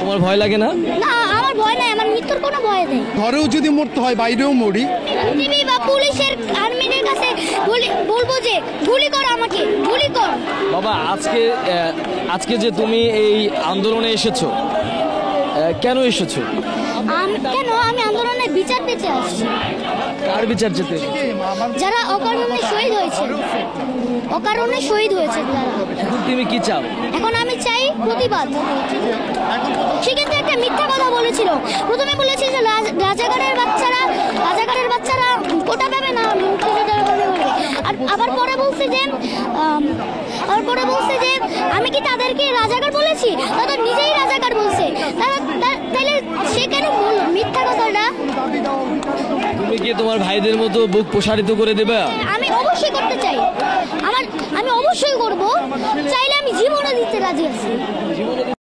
তোমার ভয় লাগে না? না, আমার ভয় নাই, আমার মৃত্যুর কোনো ভয় নেই। ঘরেও যদি মরতে হয় বাইরেও মরি। টিভি বা পুলিশের আর্মিদের কাছে বলবো যে গুলি কর, আমাকে গুলি কর। বাবা, আজকে যে তুমি এই আন্দোলনে এসেছো, কেন এসেছো? কেন? আমি আন্দোলনের বিচার পেতে আসছি। কার বিচার চেতে? যারা অকারণে শহীদ হয়েছে, অকারণে শহীদ হয়েছে যারা। এখন তুমি কি চাও? এখন আমি চাই প্রতিবাদ। সে কিন্তু একটা মিথ্যা কথা বলেছিল। প্রথমে বলেছিল যে রাজাকারের বাচ্চারা কোটা পাবে না, মুক্তিযোদ্ধারা পাবে বলে। আর আবার পরে বলছে যে আমি কি তাদেরকে রাজাকার বলেছি? তারা নিজেই রাজাকার বলছে। তাহলে সে কেন বলল মিথ্যা কথাটা? তুমি কি তোমার ভাইদের মতো বুক প্রসারিত করে দেবে? আমি অবশ্যই করতে চাই। আমি অবশ্যই করব। চাইলে আমি জীবনও দিতে রাজি আছি।